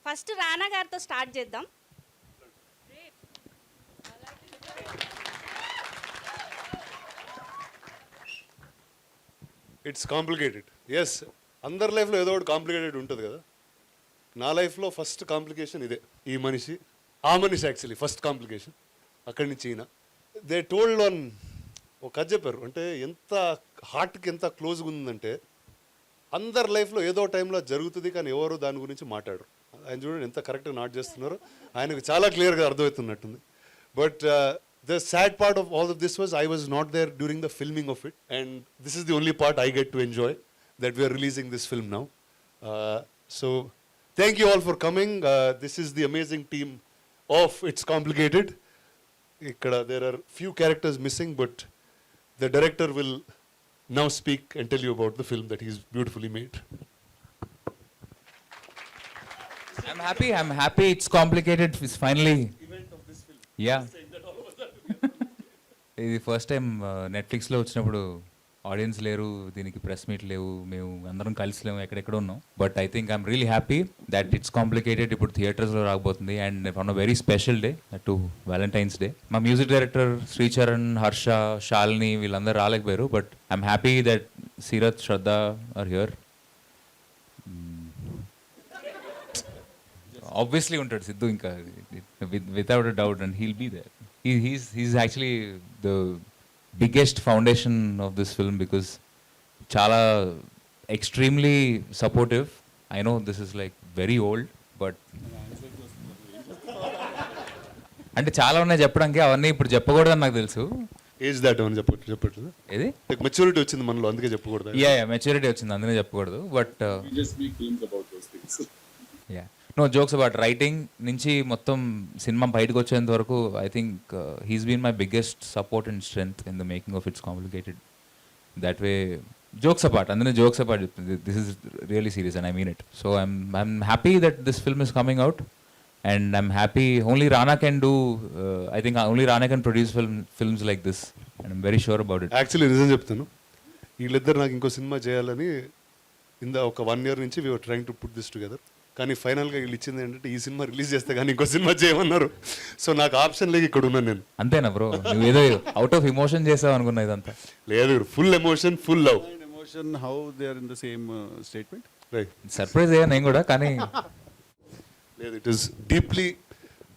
First రానా గారితో start చేద్దాం. It's complicated. Yes, అందరి లైఫ్లో ఏదో ఒకటి కాంప్లికేటెడ్ ఉంటుంది కదా. నా లైఫ్లో ఫస్ట్ కాంప్లికేషన్ ఇదే. ఈ మనిషి, ఆ మనిషి యాక్చువల్లీ ఫస్ట్ కాంప్లికేషన్. అక్కడి నుంచి ఈయన దే టోల్డ్ ఆన్ ఒక కథ చెప్పారు. అంటే ఎంత హార్ట్కి ఎంత క్లోజ్గా ఉందంటే, అందరి లైఫ్లో ఏదో టైంలో జరుగుతుంది కానీ ఎవరు దాని గురించి మాట్లాడరు. ఆయన చూడండి ఎంత కరెక్ట్గా నాట్ చేస్తున్నారు. ఆయనకు చాలా క్లియర్గా అర్థమవుతున్నట్టుంది. But the sad part of all of this was I was not there during the filming of it, and this is the only part I get to enjoy, that we are releasing this film now. So thank you all for coming. This is the amazing team of It's Complicated. Ikkada there are few characters missing, but the director will now speak and tell you about the film that he's beautifully made. I'm happy It's Complicated is finally Event of this film. Yeah. ఇది first time నెట్ఫ్లిక్స్లో వచ్చినప్పుడు audience లేరు, దీనికి press meet లేవు, మేము అందరం కలిసి లేము, ఎక్కడెక్కడ ఉన్నాం. But I think I'm really happy that it's complicated ఇప్పుడు థియేటర్స్లో రాకపోతుంది. And on a very special day to Valentine's day. మా మ్యూజిక్ డైరెక్టర్ శ్రీచరణ్, హర్ష, శాలిని వీళ్ళందరూ రాలేకపోయారు. But I'm happy that Seerat, Shraddha are here. Obviously ఉంటాడు సిద్ధు, ఇంకా without a doubt, and he'll be there. He's actually the biggest foundation of this film because chala extremely supportive. I know this is like very old, but అంటే చాలా ఉన్నాయి చెప్పడానికి, అవన్నీ ఇప్పుడు చెప్పకూడదని నాకు తెలుసు. ఏజ్ దాట్ అని చెప్పట్లేదు. ఏది మెచ్యూరిటీ వచ్చింది మనలో, అందుకే చెప్పకూడదు. యా మెచ్యూరిటీ వచ్చింది, అందుకే చెప్పకూడదు. But yeah no jokes about writing నుంచి మొత్తం సినిమా బయటకు వచ్చేంత వరకు I think he's been my biggest support and strength in the making of it's complicated. That way jokes apart, అందులో జోక్స్ అపార్ట్ చెప్తుంది, this is really serious and I mean it. So I'm happy that this film is coming out and I'm happy only Rana can do, I think only Rana can produce films like this and I'm very sure about it. Actually నిజం చెప్తాను, వీళ్ళిద్దరు నాకు ఇంకో cinema చేయాలని ఒక 1 year నుంచి we're trying to put this together. కానీ ఫైనల్గా వీళ్ళు ఇచ్చింది ఏంటంటే ఈ సినిమా రిలీజ్ చేస్తే కానీ ఇంకో సినిమా చేయమన్నారు. సో నాకు ఆప్షన్ లేక ఇక్కడ ఉన్నాను నేను. అంతేనా బ్రో? నువ్వు ఏదో అవుట్ ఆఫ్ ఎమోషన్ చేసావు అనుకున్నా, ఇదంతా లేదు, full emotion, full love. Emotion, how they are in the same statement? Right, surprise అయ్యా నేను కూడా. కానీ లేదు, it is deeply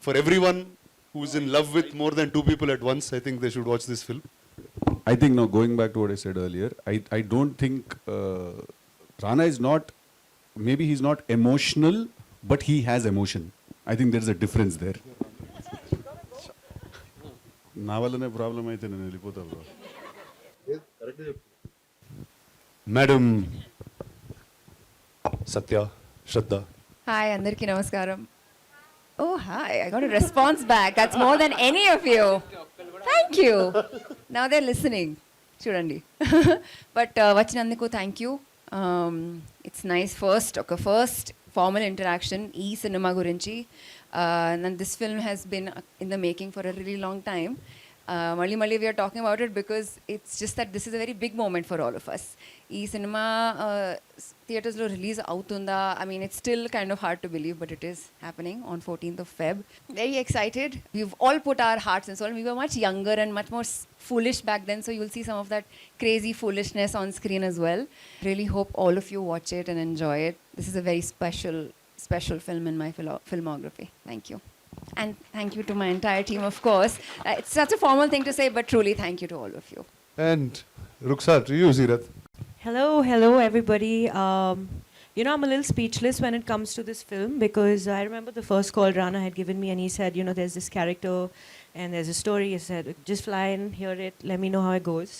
for every one who is in love with more than 2 people at once. I think they should watch this film. I think now going back to what I said earlier, I don't think Rana is not, maybe he's not emotional, but he has emotion. I think there's a difference there. నా వల్లనే problem అయితే నేను వెళ్ళిపోతా bro. Madam Satya, Shraddha. Hi, Andarki Namaskaram. Oh, hi. I got a response back. That's more than any of you. Thank you. Now they're listening. Chudandi. But Vachinanduku, thank you. It's nice first formal interaction ee cinema gurinchi. And this film has been in the making for a really long time. Malli we are talking about it because it's just that this is a very big moment for all of us. Ee cinema theaters lo release avutunda. I mean, it's still kind of hard to believe, but it is happening on 14th of Feb. Very excited. We've all put our hearts and soul. We were much younger and much more foolish back then, so you'll see some of that crazy foolishness on screen as well. Really hope all of you watch it and enjoy it. This is a very special film in my filmography. Thank you. And thank you to my entire team, of course. It's such a formal thing to say, but truly thank you to all of you. And Rukhsar, to you, Seerath. Hello, everybody. I'm a little speechless when it comes to this film because I remember the first call Rana had given me and he said, there's this character and there's a story. He said, just fly in, hear it, let me know how it goes.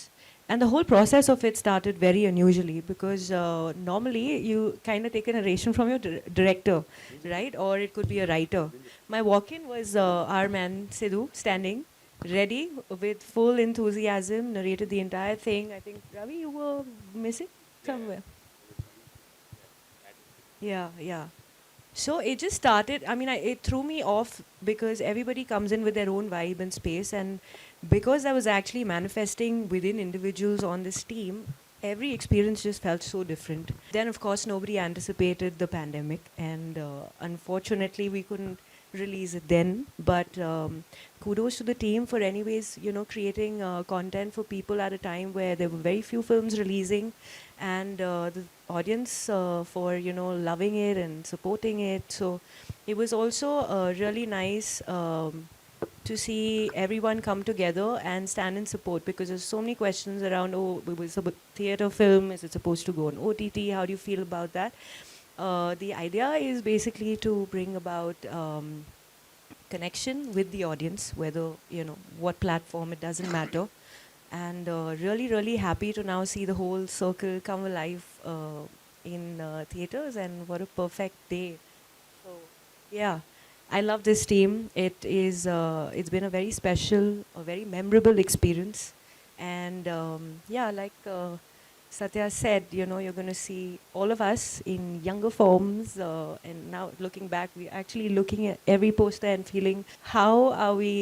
And the whole process of it started very unusually because normally you kind of take a narration from your director, right? Or it could be a writer. My walk-in was our man Siddu standing, ready with full enthusiasm, narrated the entire thing. I think, Ravi, you were missing somewhere. Yeah. So it just started, it threw me off because everybody comes in with their own vibe and space, and because I was actually manifesting within individuals on this team, every experience just felt so different. Then, of course, nobody anticipated the pandemic, and unfortunately, we couldn't release it then. But kudos to the team for, anyways, creating content for people at a time where there were very few films releasing, and the audience for loving it and supporting it. So it was also really nice. To see everyone come together and stand in support, because there's so many questions around, oh, it's a theater film, is it supposed to go on OTT, how do you feel about that? The idea is basically to bring about connection with the audience, whether what platform, it doesn't matter. And really, really happy to now see the whole circle come alive in theaters, and what a perfect day. So yeah, I love this team. It's been a very special, a very memorable experience. And yeah, like Satya said, you're going to see all of us in younger forms. And now looking back, we're actually looking at every poster and feeling, how are we,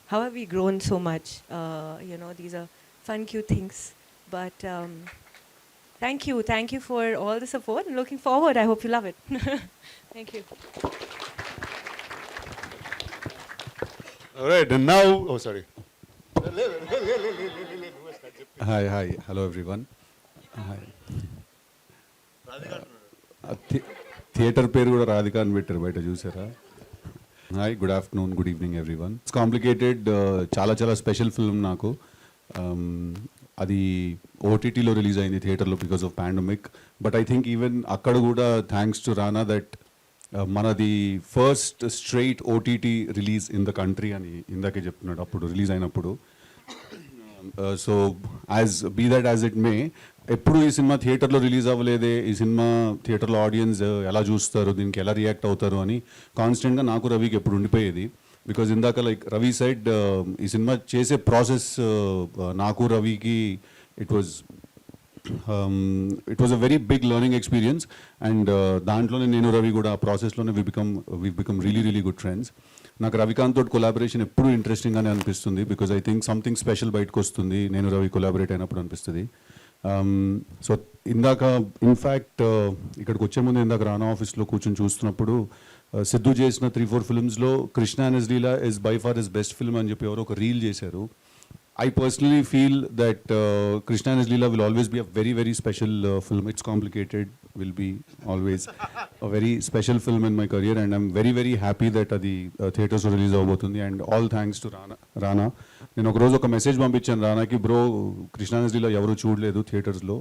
how have we grown so much? These are fun, cute things. But thank you for all the support, and looking forward. I hope you love it. Thank you. All right, and now, oh, sorry. Hi, hello everyone. Hi. Theatre పేరు కూడా రాధిక అని పెట్టారు, బయట చూసారా? Hi, good afternoon, good evening everyone. It's complicated, చాలా special film నాకు. అది ఓటీటీలో రిలీజ్ అయింది, థియేటర్లో because of pandemic. But I think even అక్కడ కూడా థ్యాంక్స్ టు రానా దట్ మనది first straight OTT release in the country అని ఇందాకే చెప్తున్నాడు అప్పుడు రిలీజ్ అయినప్పుడు. So be that as it may, ఎప్పుడు ఈ సినిమా థియేటర్లో రిలీజ్ అవ్వలేదే, ఈ సినిమా థియేటర్లో ఆడియన్స్ ఎలా చూస్తారు, దీనికి ఎలా రియాక్ట్ అవుతారు అని కాన్స్టెంట్గా నాకు రవికి ఎప్పుడు ఉండిపోయేది. బికాజ్ ఇందాక లైక్ రవి సైడ్, ఈ సినిమా చేసే ప్రాసెస్ నాకు రవికి it was a very big learning experience. And దాంట్లోనే నేను రవి కూడా ఆ ప్రాసెస్లోనే we become really good friends. నాకు రవికాంత్ తోటి కొలాబరేషన్ ఎప్పుడు ఇంట్రెస్టింగ్గానే అనిపిస్తుంది, because I think something special బయటకు వస్తుంది నేను రవి కొలాబరేట్ అయినప్పుడు అనిపిస్తుంది. సో ఇందాక ఇన్ఫ్యాక్ట్ ఇక్కడికి వచ్చే ముందు ఇందాక రానా ఆఫీస్లో కూర్చొని చూస్తున్నప్పుడు సిద్ధు చేసిన 3-4 ఫిల్మ్స్లో Krishna and his Leela is by far his best film అని చెప్పి ఎవరో ఒక రీల్ చేశారు. I personally feel that Krishna and his Leela will always be a very special film. It's complicated, will be always a very special film in my career, and I'm very happy that the theatres release avbotundi. And all thanks to Rana. నేను ఒక రోజు ఒక message పంపించాను రానాకి, bro Krishna and his Leela ఎవరు చూడలేదు థియేటర్స్లో,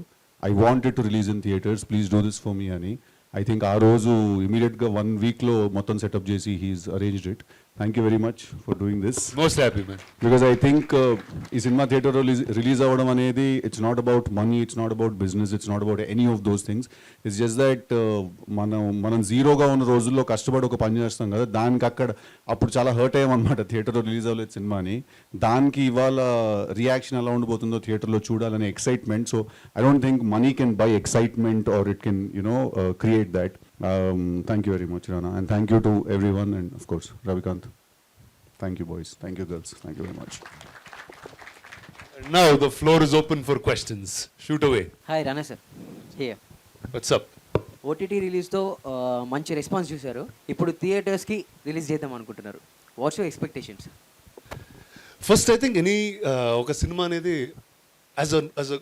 I wanted to release in theatres, please do this for me అని. ఐ థింక్ ఆ రోజు ఇమీడియట్గా 1 వీక్లో మొత్తం సెటప్ చేసి he's arranged it. Thank you very much for doing this. Most happy man. Because I think ఈ సినిమా థియేటర్లో release అవ్వడం అనేది it's not about money, it's not about business, it's not about any of those things. It's just that మనం జీరోగా ఉన్న రోజుల్లో కష్టపడి ఒక పని చేస్తాం కదా, దానికి అప్పుడు చాలా హర్ట్ అయ్యామన్నమాట థియేటర్లో రిలీజ్ అవ్వలేదు సినిమా అని. దానికి ఇవాళ రియాక్షన్ ఎలా ఉండిపోతుందో థియేటర్లో చూడాలనే excitement. So I don't think money can buy excitement or it can create that. Thank you very much, Rana, and thank you to everyone, and of course Ravikant. Thank you boys, thank you girls, thank you very much. And now the floor is open for questions. Shoot away. Hi Rana sir, here. What's up? OTT రిలీజ్తో మంచి response చూశారు, ఇప్పుడు థియేటర్స్కి release చేద్దాం అనుకుంటున్నారు. What's your expectations? First I think any ఒక cinema అనేది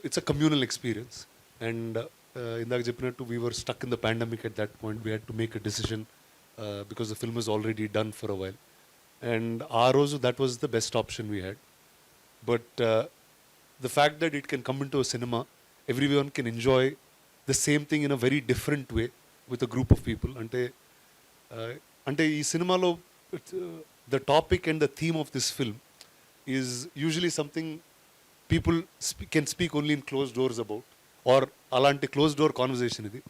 it's a communal experience. And ఇందాక చెప్పినట్టు we were stuck in the pandemic at that point. We had to make a decision because the film is already done for a while. And ఆ రోజు that was the best option we had. But the fact that it can come in to a cinema, everyone can enjoy the same thing in a very different way with a group of people. అంటే ఈ సినిమాలో the topic and the theme of this film is usually something people can speak only in close doors about, or అలాంటి close door conversation ఇది.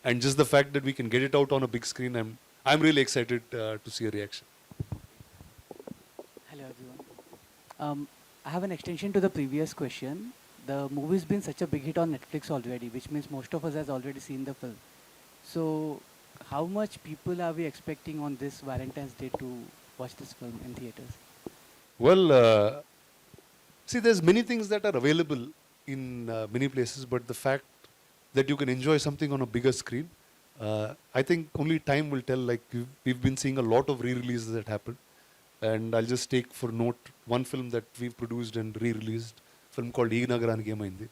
And just the fact that we can get it out on a big screen, I'm really excited to see a reaction. Hello everyone. I have an extension to the previous question. The movie's been such a big hit on Netflix already, which means most of us has already seen the film. So how much people are we expecting on this Valentine's Day to watch this film in theaters? Well, see, there's many things that are available in many places, but the fact that you can enjoy something on a bigger screen, I think only time will tell. Like we've been seeing a lot of re-releases that happen, and I'll just take for note one film that we've produced and re-released, film called Ee Nagaraniki Emaindi.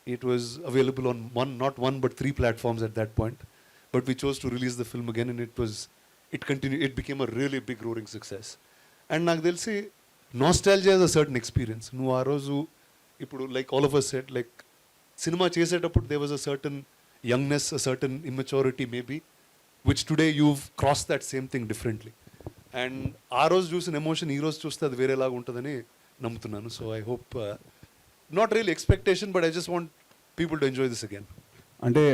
It was available on not one but 3 platforms at that point, but we chose to release the film again, and it became a really big roaring success. And నాకు తెలిసి nostalgia has a certain experience. నువ్వు ఆ రోజు ఇప్పుడు like all of us said, like cinema చేసేటప్పుడు there was a certain youngness, a certain immaturity maybe, which today you've crossed that same thing differently. And ఆ రోజు చూసిన ఎమోషన్ ఈ రోజు చూస్తే అది వేరేలాగా ఉంటుందని నమ్ముతున్నాను. So I hope not real expectation, but I just want people to enjoy this again. అంటే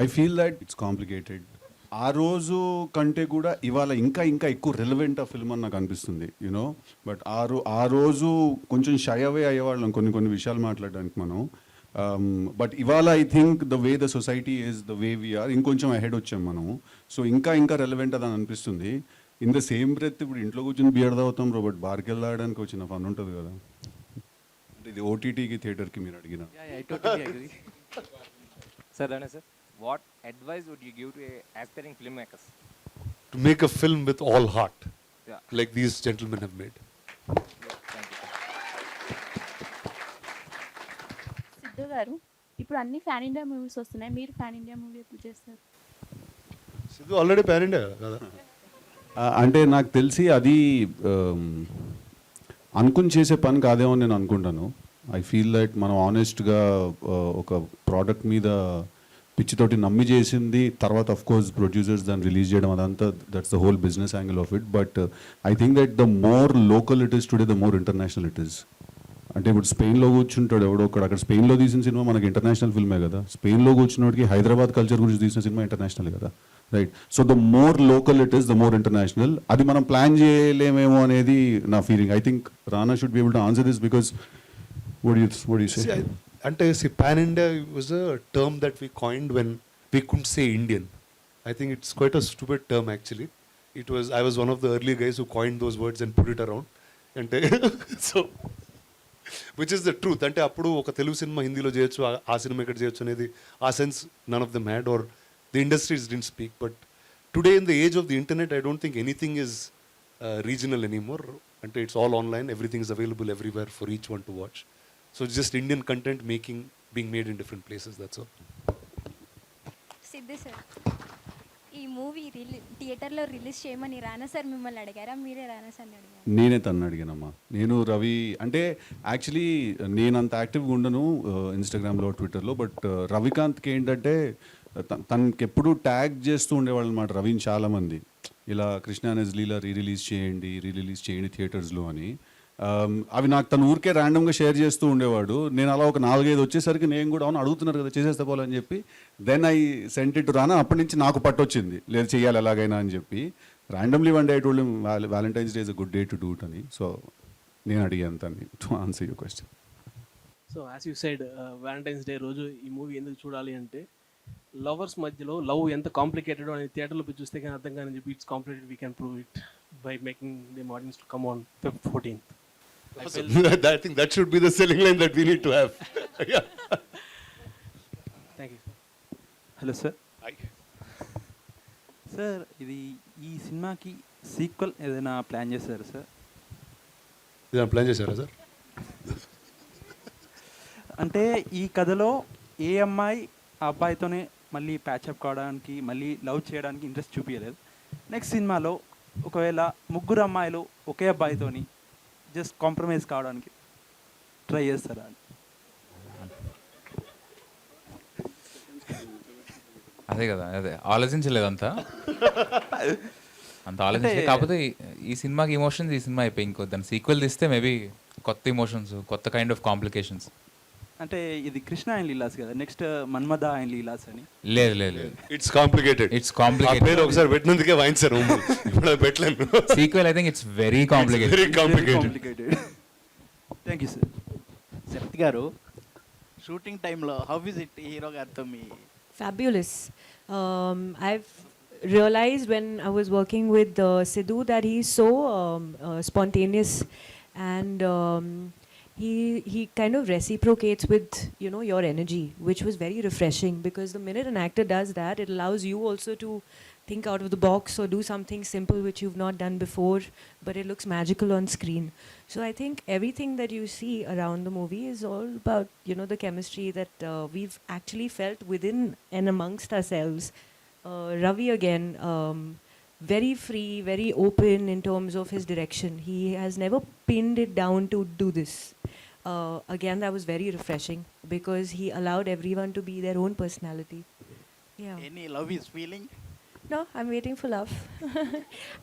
I feel that it's complicated. ఆ రోజు కంటే కూడా ఇవాళ ఇంకా ఇంకా ఎక్కువ రెలవెంట్ ఆ ఫిల్మ్ అని నాకు అనిపిస్తుంది, యూనో. బట్ ఆ రోజు కొంచెం షై అవే అయ్యేవాళ్ళం కొన్ని విషయాలు మాట్లాడడానికి మనం. బట్ ఇవాళ I think the way the society is the way we're ఇంకొంచెం అహెడ్ వచ్చాం మనము. సో ఇంకా ఇంకా రెలవెంట్ అని అనిపిస్తుంది. ఇన్ ద సేమ్ బ్రెత్ ఇప్పుడు ఇంట్లో కూర్చొని బియర్ తాగుతాం బ్రో, బట్ బార్కి వెళ్ళడానికి వచ్చిన ఫన్ ఉంటుంది కదా. అంటే ఇది ఓటీటీకి థియేటర్కి మీరు అడిగిన. I totally agree. Sir, Rana sir, what advice would you give to aspiring filmmakers? To make a film with all heart, Yeah. Like these gentlemen have made. Thank you. Siddhu garu, ఇప్పుడు అన్ని ఫ్యాన్ ఇండియా మూవీస్ వస్తున్నాయి, మీరు fan India movie ఎప్పుడు చేస్తారు? Siddhu already pan India కదా. అంటే నాకు తెలిసి అది అనుకుని చేసే పని కాదేమో నేను అనుకుంటాను. ఐ ఫీల్ దట్ మనం ఆనెస్ట్గా ఒక ప్రోడక్ట్ మీద పిచ్చితోటి నమ్మి చేసింది, తర్వాత ఆఫ్ కోర్స్ ప్రొడ్యూసర్స్ దాన్ని రిలీజ్ చేయడం, అదంతా that's the whole business angle of it. But I think that the more local it is today the more international it is. అంటే ఇప్పుడు స్పెయిన్లో కూర్చుంటాడు ఎవడో ఒకడు, అక్కడ స్పెయిన్లో తీసిన సినిమా మనకి ఇంటర్నేషనల్ ఫిల్మే కదా. స్పెయిన్లో కూర్చున్నోడికి హైదరాబాద్ కల్చర్ గురించి తీసిన సినిమా ఇంటర్నేషనల్ కదా, right? So the more local it is the more international. అది మనం ప్లాన్ చేయలేమేమో అనేది నా feeling. I think Rana should be able to answer this because what do you say? అంటే pan India was a term that we coined when we could say Indian. I think it's quite a stupid term actually. I was one of the early guys who coined those words and put it around. And so, which is the truth. అంటే అప్పుడు ఒక Telugu cinema హిందీలో చేయొచ్చు, ఆ cinema ఇక్కడ చేయొచ్చు అనేది ఆ sense none of them had, or the industries didn't speak. But today in the age of the internet, I don't think anything is regional anymore. అంటే it's all online, everything is available everywhere for each one to watch. So it's just Indian content being made in different places, that's all. Siddhu sir, ఈ movie థియేటర్లో release చేయమని రానా sir మిమ్మల్ని అడిగారా, మీరే రానా సార్ని అడిగారా? నేనే తను అడిగానమ్మా. నేను రవి అంటే యాక్చువల్లీ నేను అంత యాక్టివ్గా ఉండను ఇన్స్టాగ్రామ్లో ట్విట్టర్లో. బట్ రవికాంత్కి ఏంటంటే తనకి ఎప్పుడు ట్యాగ్ చేస్తూ ఉండేవాళ్ళు అనమాట రవిని చాలామంది, ఇలా కృష్ణ అనేజ్ లీలా రీరిలీజ్ చేయండి థియేటర్స్లో అని. అవి నాకు తను ఊరికే ర్యాండమ్గా షేర్ చేస్తూ ఉండేవాడు. నేను అలా ఒక 4-5 వచ్చేసరికి నేను కూడా అవును అడుగుతున్నారు కదా చేసేస్తే పోలని చెప్పి then I sent it to Rana. అప్పటి నుంచి నాకు పట్టొచ్చింది, లేదు చేయాలి ఎలాగైనా అని చెప్పి. Randomly one day I told him Valentine's Day is a good day to do it అని. సో నేను అడిగాను తన్ని to answer your question. So as you said Valentine's Day రోజు ఈ మూవీ ఎందుకు చూడాలి అంటే, లవర్స్ మధ్యలో లవ్ ఎంత కాంప్లికేటెడ్ అనేది థియేటర్లో పోయి చూస్తే కానీ అర్థం కానీ చెప్పి it's complicated, we can prove it by making them audience to come on Feb 14th. I think that should be the selling line that we need to have. Yeah. Thank you. Hello sir. Hi. Sir, ఇది ఈ సినిమాకి sequel ఏదైనా plan చేశారా sir? ఇదేనా plan చేశారా sir? అంటే ఈ కథలో ఏ అమ్మాయి ఆ అబ్బాయితోనే మళ్ళీ ప్యాచప్ కావడానికి, మళ్ళీ లవ్ చేయడానికి ఇంట్రెస్ట్ చూపించలేదు. నెక్స్ట్ సినిమాలో ఒకవేళ 3 అమ్మాయిలు ఒకే అబ్బాయితోని జస్ట్ కాంప్రమైజ్ కావడానికి ట్రై చేస్తారా అని. అదే కదా, అదే ఆలోచించలేదు అంత ఆలోచించలేదు. కాకపోతే ఈ సినిమాకి ఎమోషన్స్ ఈ సినిమా అయిపోయి ఇంకో దాని సీక్వెల్ తీస్తే మేబీ కొత్త ఎమోషన్స్, కొత్త కైండ్ ఆఫ్ కాంప్లికేషన్స్. అంటే ఇది కృష్ణ అండ్ లీలాస్ కదా, నెక్స్ట్ మన్మథ అండ్ లీలాస్ అని. లేదు, ఇట్స్ కాంప్లికేటెడ్. పేరు ఒకసారి పెట్టినందుకే వాయించారు, ఇప్పుడు పెట్టలేను. Sequel I think it's very complicated. Thank you sir. Sharath గారు, షూటింగ్ టైంలో హౌ ఇస్ ఇట్ హీరో గారితో మీ? Fabulous. I've realized when I was working with Siddu that he's so spontaneous, and he kind of reciprocates with, you know, your energy, which was very refreshing, because the minute an actor does that, it allows you also to think out of the box or do something simple which you've not done before, but it looks magical on screen. So I think everything that you see around the movie is all about, you know, the chemistry that we've actually felt within and amongst ourselves. Ravi again, very free, very open in terms of his direction. He has never pinned it down to do this. Again, that was very refreshing because he allowed everyone to be their own personality. Yeah. Any love is feeling? No, I'm waiting for love.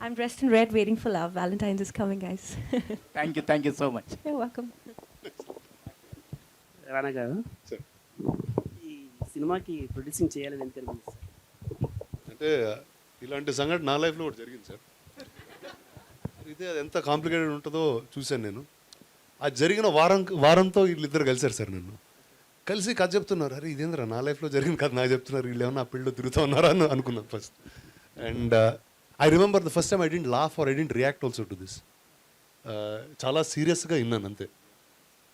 I'm dressed in red, waiting for love. Valentine's is coming, guys. Thank you so much. You're welcome. రానా గారు sir ఈ సినిమాకి producing చేయాలని ఎందుకు అనిపించింది sir? అంటే ఇలాంటి సంఘటన నా లైఫ్లో కూడా జరిగింది సార్. ఇదే అది ఎంత కాంప్లికేటెడ్ ఉంటుందో చూశాను నేను. ఆ జరిగిన వారంతో వీళ్ళిద్దరు కలిశారు సార్ నన్ను. కలిసి కథ చెప్తున్నారు. అరే ఇదేంద్రా నా లైఫ్లో జరిగిన కథ నాకు చెప్తున్నారు, వీళ్ళు ఏమన్నా ఆ పిల్లలు తిరుగుతూ ఉన్నారా అని అనుకున్నాను first. And I remember the first time I didn't laugh or I didn't react also to this. చాలా సీరియస్గా విన్నాను అంతే.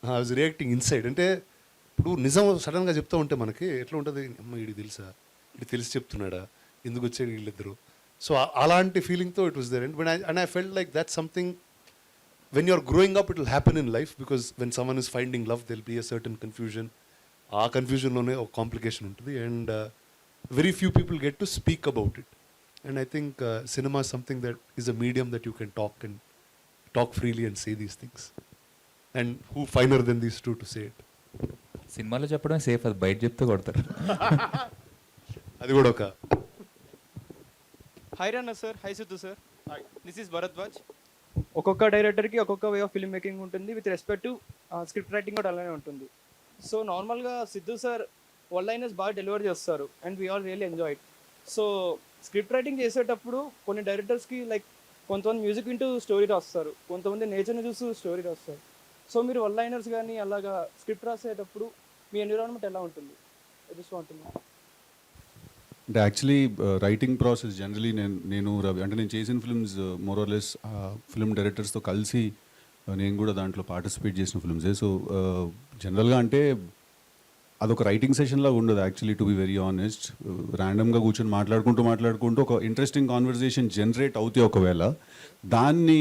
I was reacting inside. అంటే ఇప్పుడు నిజం సడన్గా చెప్తూ ఉంటే మనకి ఎట్లా ఉంటుంది, అమ్మ వీడికి తెలుసా, ఇది తెలిసి చెప్తున్నాడా, ఎందుకు వచ్చాడు వీళ్ళిద్దరు. సో అలాంటి ఫీలింగ్తో it was there. And I felt like that something when you're growing up it will happen in life, because when someone is finding love there'll be a certain confusion. ఆ కన్ఫ్యూజన్లోనే ఒక కాంప్లికేషన్ ఉంటుంది. And very few people get to speak about it. And I think cinema something that is a medium that you can talk freely and say these things. And who finer than these two to say it. సినిమాలో చెప్పడం safe, అది బయట చెప్తే కొడతారు. అది కూడా ఒక hi Rana sir. Hi Siddhu sir. This is Bharadwaj. ఒక్కొక్క డైరెక్టర్కి ఒక్కొక్క వే ఆఫ్ ఫిల్మ్ మేకింగ్ ఉంటుంది. With respect to script writing కూడా అలానే ఉంటుంది. సో నార్మల్గా సిద్ధు సార్ వన్ లైనర్స్ బాగా డెలివర్ చేస్తారు and we all really enjoy it. So script writing చేసేటప్పుడు కొన్ని డైరెక్టర్స్కి లైక్ కొంతమంది మ్యూజిక్ వింటూ స్టోరీ రాస్తారు, కొంతమంది నేచర్ని చూస్తూ స్టోరీ రాస్తారు. సో మీరు వన్ లైనర్స్ కానీ అలాగా స్క్రిప్ట్ రాసేటప్పుడు మీ ఎన్విరాన్మెంట్ ఎలా ఉంటుంది? జస్ట్ వాంటున్నా. అంటే యాక్చువల్లీ రైటింగ్ ప్రాసెస్ జనరలీ నేను రవి అంటే నేను చేసిన ఫిల్మ్స్ మోరోలెస్ ఫిల్మ్ డైరెక్టర్స్తో కలిసి నేను కూడా దాంట్లో పార్టిసిపేట్ చేసిన ఫిల్మ్సే. సో జనరల్గా అంటే అదొక రైటింగ్ సెషన్లా ఉండదు actually, to be very honest. ర్యాండమ్గా కూర్చొని మాట్లాడుకుంటూ ఒక ఇంట్రెస్టింగ్ కాన్వర్జేషన్ జనరేట్ అవుతాయి. ఒకవేళ దాన్ని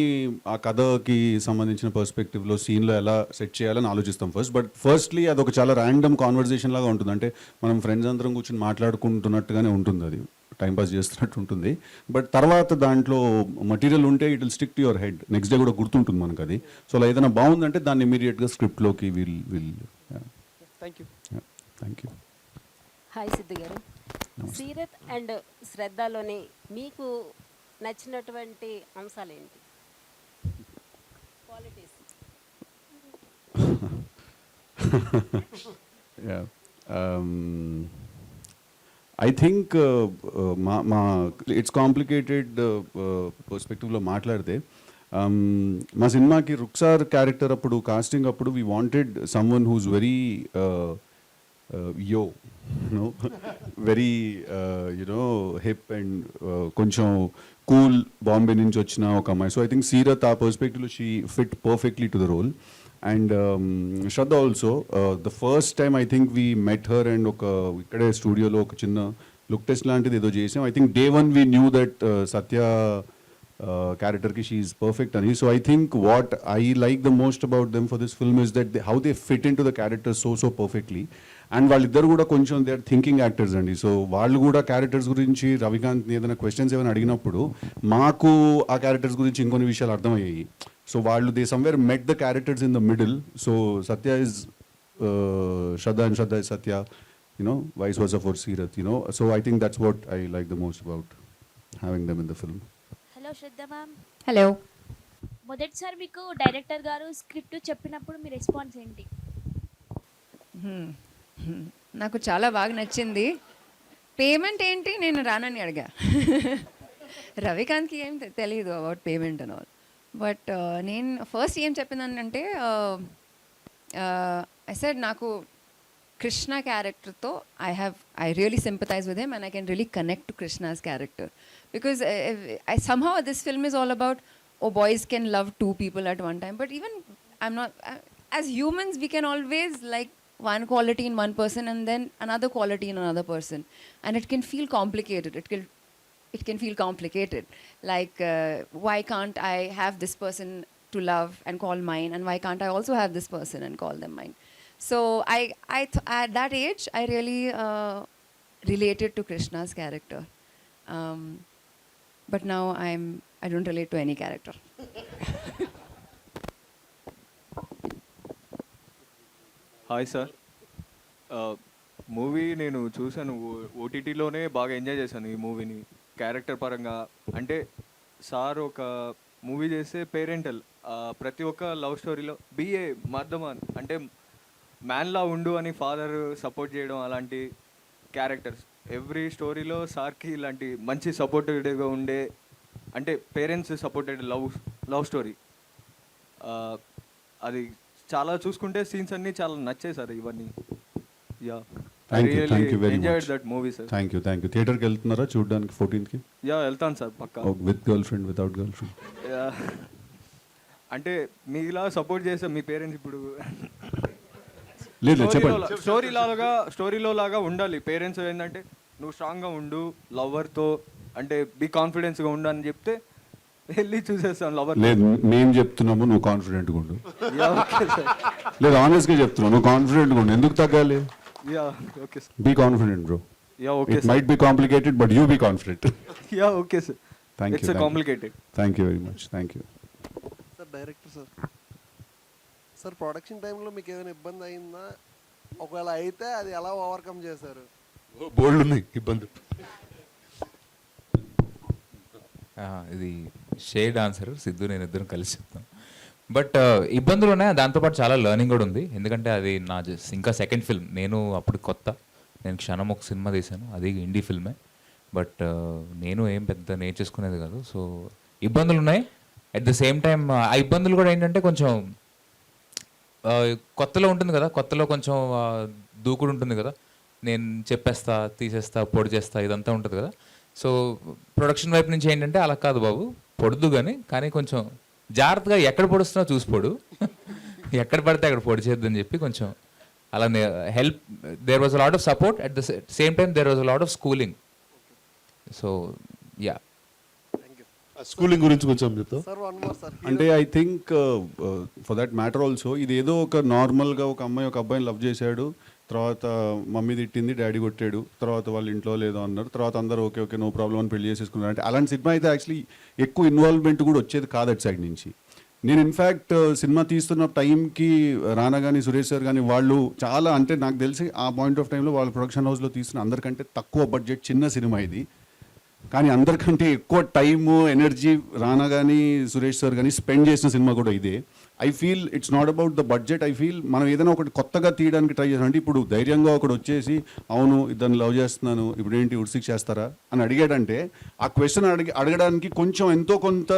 ఆ కథకి సంబంధించిన పర్స్పెక్టివ్లో సీన్లో ఎలా సెట్ చేయాలని ఆలోచిస్తాం ఫస్ట్. బట్ ఫస్ట్లీ అదొక చాలా ర్యాండమ్ కాన్వర్జేషన్ లాగా ఉంటుంది. అంటే మనం ఫ్రెండ్స్ అందరం కూర్చొని మాట్లాడుకుంటున్నట్టుగానే ఉంటుంది, అది టైంపాస్ చేస్తున్నట్టు ఉంటుంది. బట్ తర్వాత దాంట్లో మటీరియల్ ఉంటే it will stick to your head, next day కూడా గుర్తుంటుంది మనకు అది. సో అలా ఏదైనా బాగుందంటే దాన్ని ఇమీడియట్గా స్క్రిప్ట్లోకి will thank you. Hi Siddhu గారు. సీరత్ అండ్ శ్రద్ధలోని మీకు నచ్చినటువంటి అంశాలు ఏంటి? క్వాలిటీస్. ఐ థింక్ మా ఇట్స్ కాంప్లికేటెడ్ పర్స్పెక్టివ్లో మాట్లాడితే మా సినిమాకి రుక్సార్ క్యారెక్టర్ అప్పుడు కాస్టింగ్ అప్పుడు we wanted someone who's very very you know hip and కొంచెం కూల్, బాంబే నుంచి వచ్చిన ఒక అమ్మాయి. సో ఐ థింక్ సీరత్ ఆ పర్స్పెక్టివ్లో she fit perfectly to the role. And Shraddha also the first time I think we met her and ఒక ఇక్కడే స్టూడియోలో ఒక చిన్న లుక్ టెస్ట్ లాంటిది ఏదో చేసాం. I think day one we knew that Satya character she is perfect ani. So I think what I like the most about them for this film is that how they fit into the characters so perfectly. And వాళ్ళిద్దరు కూడా కొంచెం they are thinking actors అండి. So వాళ్ళు కూడా characters గురించి రవికాంత్ ఏదైనా questions ఏమైనా అడిగినప్పుడు మాకు ఆ క్యారెక్టర్స్ గురించి ఇంకొన్ని విషయాలు అర్థమయ్యాయి. సో వాళ్ళు they somewhere met the characters in the middle. So Satya is Shraddha and Shraddha is Satya, vice versa for Seerath, So I think that's what I like the most about having them in the film. Hello Shraddha ma'am. Hello. మొదటిసారి మీకు director గారు script చెప్పినప్పుడు మీ response ఏంటి? నాకు చాలా బాగా నచ్చింది. Payment ఏంటి నేను రానని అడిగా. రవికాంత్కి ఏం తెలియదు about payment and all. But నేను ఫస్ట్ ఏం చెప్పినానంటే ఐ సెడ్ నాకు Krishna క్యారెక్టర్తో I really sympathize with him and I can really connect to Krishna's character. Because this film is all about, boys can love two people at one time. But even as humans, we can always like one quality in one person and then another quality in another person, and it can feel complicated. It can feel complicated. Like, why can't I have this person to love and call mine, and why can't I also have this person and call them mine? So at that age, I really related to Krishna's character. But now I don't relate to any character. Hi sir, movie నేను చూశాను, ఓటీటీలోనే బాగా enjoy చేశాను ఈ మూవీని character పరంగా. అంటే sir ఒక movie చేస్తే పేరెంటల్, ప్రతి ఒక్క లవ్ స్టోరీలో బిఏ మర్దమాన్ అంటే మ్యాన్లా ఉండు అని ఫాదర్ సపోర్ట్ చేయడం, అలాంటి క్యారెక్టర్స్ ఎవ్రీ స్టోరీలో సార్కి ఇలాంటి మంచి సపోర్టెడ్గా ఉండే, అంటే పేరెంట్స్ సపోర్టెడ్ లవ్ స్టోరీ. అది చాలా చూసుకుంటే సీన్స్ అన్నీ చాలా నచ్చాయి సార్ ఇవన్నీ. Yeah, thank you very enjoyed much. That movie sir. Thank you. థియేటర్కి వెళ్తున్నారా చూడడానికి 14th? యా, వెళ్తాను సార్ పక్కా. With girlfriend, without girlfriend? అంటే మీలా సపోర్ట్ చేసే మీ పేరెంట్స్ ఇప్పుడు లేదు చెప్పండి. స్టోరీలో లాగా ఉండాలి పేరెంట్స్. ఏంటంటే నువ్వు స్ట్రాంగ్గా ఉండు లవర్తో, అంటే బీ కాన్ఫిడెన్స్గా ఉండు అని చెప్తే వెళ్ళి చూసేస్తాను లవర్. లేదు, మేము చెప్తున్నాము నువ్వు కాన్ఫిడెంట్గా ఉండు. లేదు, ఆనెస్ట్గా చెప్తున్నావు, నువ్వు కాన్ఫిడెంట్గా ఉండు. ఎందుకు తగ్గాలి? Be confident bro. It might be complicated, but you be confident. Yeah, okay sir. Thank you. It's complicated. Thank you very much. Thank you. Sir, director sir. Sir, production time లో మీకు ఏమైనా ఇబ్బంది అయిందా? ఒకవేళ అయితే అది ఎలా ఓవర్కమ్ చేశారు? బోల్డ్ ఉన్నాయి ఇబ్బందులు. ఇది షేడ్ ఆన్సర్, సిద్ధు నేను ఇద్దరం కలిసి చెప్తాం. బట్ ఇబ్బందులు ఉన్నాయి, దాంతోపాటు చాలా లెర్నింగ్ కూడా ఉంది. ఎందుకంటే అది నా ఇంకా సెకండ్ ఫిల్మ్. నేను అప్పుడు కొత్త, నేను క్షణం ఒక సినిమా తీశాను, అది ఇండీ ఫిల్మే. బట్ నేను ఏం పెద్ద నేర్చేసుకునేది కాదు. సో ఇబ్బందులు ఉన్నాయి. అట్ ద సేమ్ టైం ఆ ఇబ్బందులు కూడా ఏంటంటే కొంచెం కొత్తలో ఉంటుంది కదా, కొత్తలో కొంచెం దూకుడు ఉంటుంది కదా, నేను చెప్పేస్తా, తీసేస్తా, పొడి చేస్తా, ఇదంతా ఉంటుంది కదా. సో ప్రొడక్షన్ వైపు నుంచి ఏంటంటే అలా కాదు బాబు, పొడుదు కానీ కొంచెం జాగ్రత్తగా ఎక్కడ పొడుస్తున్నా చూసిపోడు, ఎక్కడ పడితే అక్కడ పొడి చేద్దని చెప్పి కొంచెం అలా help. There was a lot of support, at the same time there was a lot of schooling. So yeah, schooling గురించి కొంచెం చెప్తాం. అంటే I think for that matter also, ఇది ఏదో ఒక నార్మల్గా ఒక అమ్మాయి ఒక అబ్బాయిని లవ్ చేశాడు, తర్వాత మమ్మీ తిట్టింది, డాడీ కొట్టాడు, తర్వాత వాళ్ళ ఇంట్లో లేదో అన్నారు, తర్వాత అందరూ ఓకే ఓకే నో ప్రాబ్లం అని పెళ్లి చేసేసుకున్నారు. అంటే అలాంటి సినిమా అయితే యాక్చువల్లీ ఎక్కువ ఇన్వాల్వ్మెంట్ కూడా వచ్చేది కాదు అటు సైడ్ నుంచి. నేను ఇన్ఫ్యాక్ట్ సినిమా తీస్తున్న టైంకి రానా కానీ సురేష్ సార్ కానీ వాళ్ళు చాలా, అంటే నాకు తెలిసి ఆ పాయింట్ ఆఫ్ టైంలో వాళ్ళ ప్రొడక్షన్ హౌస్లో తీస్తున్న అందరికంటే తక్కువ బడ్జెట్ చిన్న సినిమా ఇది, కానీ అందరికంటే ఎక్కువ టైము ఎనర్జీ రానా కానీ సురేష్ సార్ కానీ స్పెండ్ చేసిన సినిమా కూడా ఇదే. I feel it's not about the budget. I feel మనం ఏదైనా ఒకటి కొత్తగా తీయడానికి ట్రై చేస్తాం. అంటే ఇప్పుడు ధైర్యంగా ఒకటి వచ్చేసి అవును ఇద్దరిని లవ్ చేస్తున్నాను ఇప్పుడు ఏంటి ఉడ్సిక్ చేస్తారా అని అడిగాడంటే ఆ క్వశ్చన్ అడగడానికి కొంచెం ఎంతో కొంత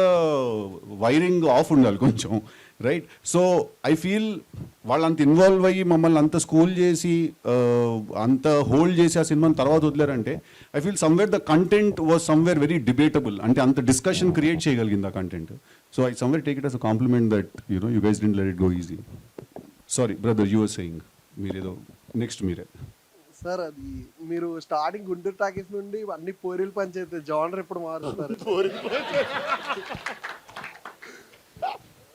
వైరింగ్ ఆఫ్ ఉండాలి కొంచెం, రైట్? సో ఐ ఫీల్ వాళ్ళు అంత ఇన్వాల్వ్ అయ్యి మమ్మల్ని అంత స్కూల్ చేసి అంత హోల్డ్ చేసి ఆ సినిమాని తర్వాత వదిలేరంటే I feel somewhere the content was somewhere very debatable. అంటే అంత డిస్కషన్ క్రియేట్ చేయగలిగింది ఆ content. So I somewhere take it as a compliment that you guys didn't let it go easy. Sorry brother, you were saying మీరేదో next మీరే. Sir, అది మీరు starting Guntur talkies నుండి అన్ని పోరీల పంచాయతీ జానర్ ఇప్పుడు మారుస్తారు.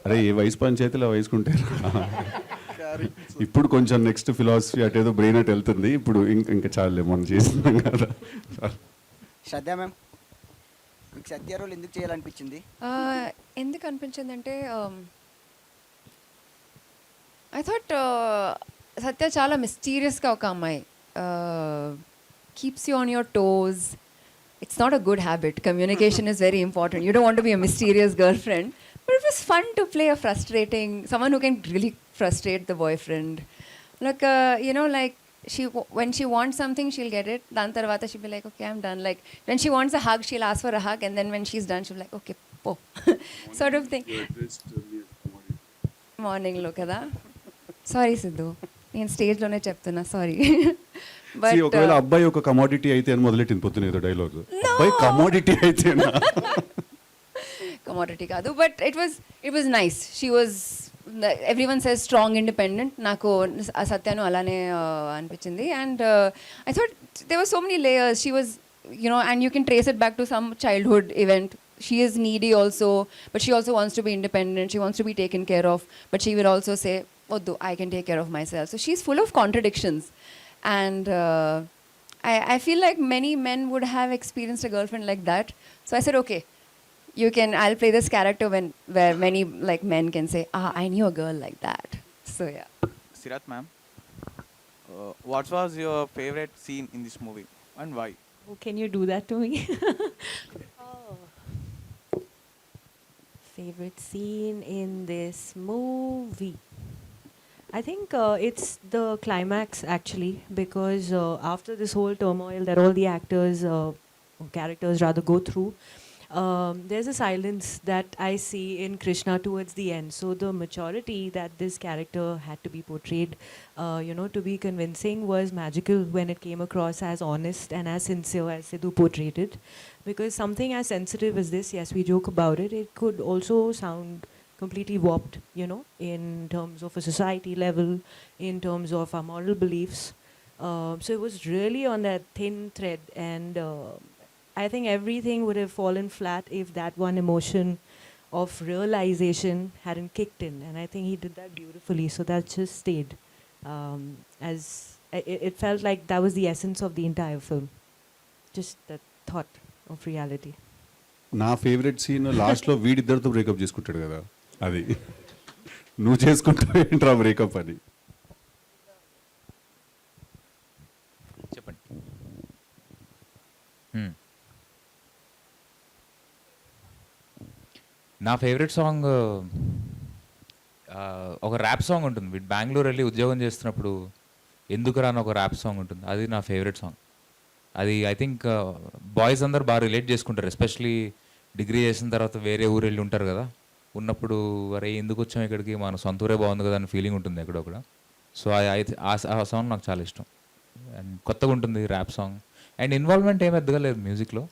అరే ఏ వయసు పంచాయతీలో వయసుకుంటారు. ఇప్పుడు కొంచెం నెక్స్ట్ ఫిలాసఫీ అటేదో బ్రెయిన్ అట్ వెళ్తుంది. ఇప్పుడు ఇంకా చాలే మనం చేస్తున్నాం కదా. శ్రద్ధ మ్యామ్, మీకు సత్య రోల్ ఎందుకు చేయాలనిపించింది? ఎందుకు అనిపించింది అంటే ఐ థాట్ సత్య చాలా మిస్టీరియస్గా ఒక అమ్మాయి, keeps you on your toes. It's not a good habit. Communication is very important. You don't want to be a mysterious girl friend. But it was fun to play a frustrating, someone who can really frustrate the boyfriend. Like, like when she wants something, she'll get it. Dan tarvata she'll be like, okay, I'm done. Like, when she wants a hug, she'll ask for a hug. And then when she's done, she'll be like, okay, po. Sort of thing. Morning lo kada. Sorry, Sidhu. నేను స్టేజ్లోనే చెప్తున్నా, sorry. But ఒకవేళ అబ్బాయి ఒక commodity అయితే అని మొదలెట్టింది పొద్దున ఏదో డైలాగ్. అబ్బాయి కమోడిటీ అయితేనా? Commodity kaadu, but it was nice. She was everyone says strong independent, నాకు సత్యను అలానే అనిపించింది. And I thought there were so many layers. She was, you know, and you can trace it back to some childhood event. She is needy also, but she also wants to be independent. She wants to be taken care of, but she will also say, "Oddu, I can take care of myself." So she's full of contradictions, and I feel like many men would have experienced a girlfriend like that. So I said, okay, I'll play this character where many like men can say, I knew a girl like that. So yeah. Sirath ma'am, what was your favorite scene in this movie and why? Oh, can you do that to me? Favorite scene in this movie? I think it's the climax actually, because after this whole turmoil that all the characters rather go through, there's a silence that I see in Krishna towards the end. So the maturity that this character had to be portrayed, to be convincing, was magical when it came across as honest and as sincere as Siddu portrayed it. Because something as sensitive as this, yes, we joke about it, it could also sound completely warped, in terms of a society level, in terms of our moral beliefs. So it was really on that thin thread, and I think everything would have fallen flat if that one emotion of realization hadn't kicked in, and I think he did that beautifully. So that just stayed as it felt like that was the essence of the entire film, just that thought of reality. నా favourite scene లాస్ట్లో వీడిద్దరితో breakup చేసుకుంటాడు కదా, అది నువ్వు చేసుకుంటావు ఏంట్రా breakup అని. చెప్పండి. నా ఫేవరెట్ సాంగ్ ఒక ర్యాప్ సాంగ్ ఉంటుంది. వీడు బెంగళూరు వెళ్ళి ఉద్యోగం చేస్తున్నప్పుడు ఎందుకు రాని ఒక ర్యాప్ సాంగ్ ఉంటుంది. అది నా ఫేవరెట్ సాంగ్. అది ఐ థింక్ బాయ్స్ అందరు బాగా రిలేట్ చేసుకుంటారు, ఎస్పెషలీ డిగ్రీ చేసిన తర్వాత వేరే ఊరు వెళ్ళి ఉంటారు కదా, ఉన్నప్పుడు అరే ఎందుకు వచ్చాం ఇక్కడికి, మన సొంత ఊరే బాగుంది కదా అని ఫీలింగ్ ఉంటుంది ఎక్కడొక్కడ. సో ఆ సాంగ్ నాకు చాలా ఇష్టం, అండ్ కొత్తగా ఉంటుంది ర్యాప్ సాంగ్. అండ్ ఇన్వాల్వ్మెంట్ ఏం పెద్దగా లేదు మ్యూజిక్లో.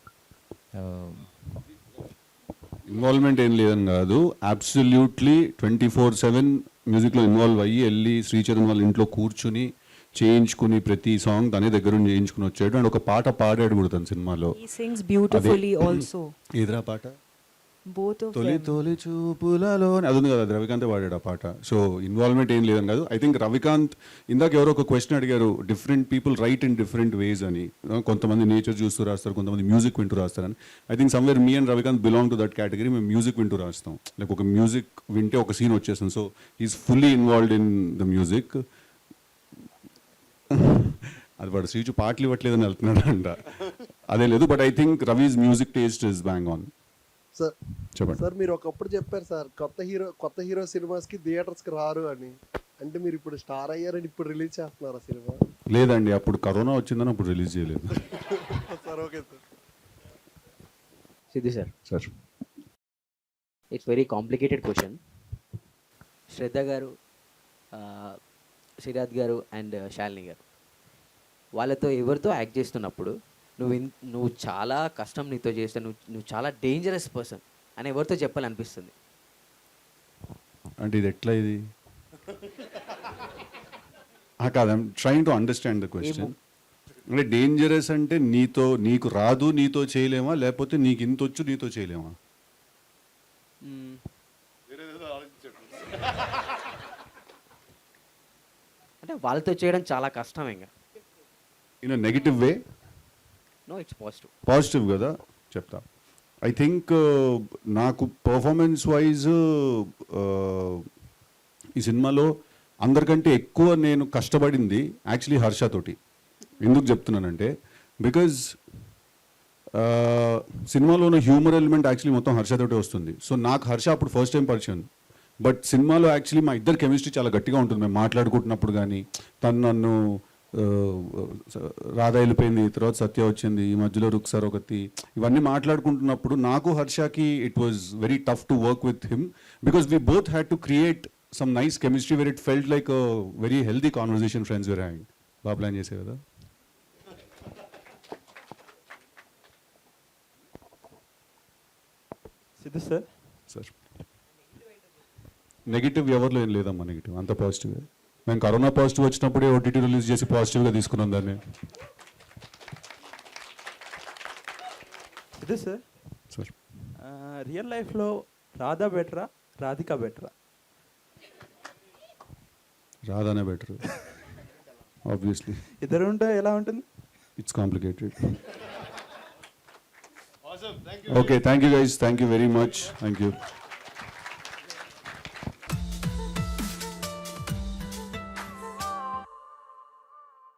ఇన్వాల్వ్మెంట్ ఏం లేదని కాదు, అబ్సల్యూట్లీ 24/7 మ్యూజిక్లో ఇన్వాల్వ్ అయ్యి వెళ్ళి శ్రీచరణ్ వాళ్ళ ఇంట్లో కూర్చుని చేయించుకుని ప్రతి సాంగ్ తనే దగ్గర నుండి చేయించుకుని వచ్చాడు. అండ్ ఒక పాట పాడాడు కూడా తన సినిమాలో. He sings beautifully also. ఏదిరా పాట? Both of తొలి them. తొలి చూపులలో అది ఉంది కదా, అది రవికాంతే పాడాడు ఆ పాట. సో ఇన్వాల్వ్మెంట్ ఏం లేదని కాదు. ఐ థింక్ రవికాంత్, ఇందాక ఎవరో ఒక క్వశ్చన్ అడిగారు, different people write in different ways అని. కొంతమంది నేచర్ చూస్తూ రాస్తారు, కొంతమంది మ్యూజిక్ వింటూ రాస్తారని. I think somewhere me and Ravikanth belong to that category. మేము మ్యూజిక్ వింటూ రాస్తాం, లైక్ ఒక మ్యూజిక్ వింటే ఒక సీన్ వచ్చేస్తాం. So he's fully involved in the music. అది వాడు శ్రీచు పాటలు ఇవ్వట్లేదని వెళ్తున్నాడు అంట, అదే లేదు. But I think Ravi's music taste is bang on. Sir చెప్పండి సార్, మీరు ఒకప్పుడు చెప్పారు సార్ కొత్త హీరో సినిమాస్కి థియేటర్స్కి రారు అని. అంటే మీరు ఇప్పుడు స్టార్ అయ్యారని ఇప్పుడు రిలీజ్ చేస్తున్నారు ఆ సినిమా? లేదండి, అప్పుడు కరోనా వచ్చిందని అప్పుడు రిలీజ్ చేయలేదు. Sir okay sir. Siddhu sir, sir it's very complicated question. Shraddha గారు, సిరాత్ గారు అండ్ శాలిని గారు, వాళ్ళతో ఎవరితో యాక్ట్ చేస్తున్నప్పుడు నువ్వు చాలా కష్టం నీతో చేస్తే, నువ్వు చాలా డేంజరస్ పర్సన్ అని ఎవరితో చెప్పాలనిపిస్తుంది? అంటే ఇది ఎట్లా ఇది కాదు, I'm trying to understand the question. అంటే డేంజరస్ అంటే నీకు రాదు నీతో చేయలేమా, లేకపోతే నీకు ఇంత వచ్చు నీతో చేయలేమా? అంటే వాళ్ళతో చేయడం చాలా కష్టం. ఇంకా in a negative way? No, it's positive. Positive కదా, చెప్తా. ఐ థింక్ నాకు పర్ఫార్మెన్స్ వైజ్ ఈ సినిమాలో అందరికంటే ఎక్కువ నేను కష్టపడింది యాక్చువల్లీ హర్షతోటి. ఎందుకు చెప్తున్నానంటే, బికాజ్ సినిమాలో ఉన్న హ్యూమర్ ఎలిమెంట్ యాక్చువల్లీ మొత్తం హర్షతోటే వస్తుంది. సో నాకు హర్ష అప్పుడు ఫస్ట్ టైం పరిచయం. బట్ సినిమాలో యాక్చువల్లీ మా ఇద్దరు కెమిస్ట్రీ చాలా గట్టిగా ఉంటుంది. మేము మాట్లాడుకుంటున్నప్పుడు కానీ, తను నన్ను రాధా వెళ్ళిపోయింది, తర్వాత సత్య వచ్చింది, ఈ మధ్యలో రుక్సార్ ఒకటి, ఇవన్నీ మాట్లాడుకుంటున్నప్పుడు నాకు హర్షకి it was very tough to work with him, because we both had to create some nice chemistry where it felt like a very healthy conversation friends where hang. బాగా ప్లాన్ చేసే కదా. సిద్ధు సార్, సార్ నెగిటివ్ ఎవరిలో ఏం లేదమ్మా, negative అంత positive. మేము corona positive వచ్చినప్పుడే OTT release చేసి పాజిటివ్గా తీసుకున్నాం దాన్ని. ఇది సార్ సార్ రియల్ లైఫ్లో రాధా బెటరా రాధిక బెటరా? రాధానే బెటర్ ఆబ్వియస్లీ. ఇద్దరు ఉంటే ఎలా ఉంటుంది? It's complicated. Okay, thank you guys, thank you very much, thank you.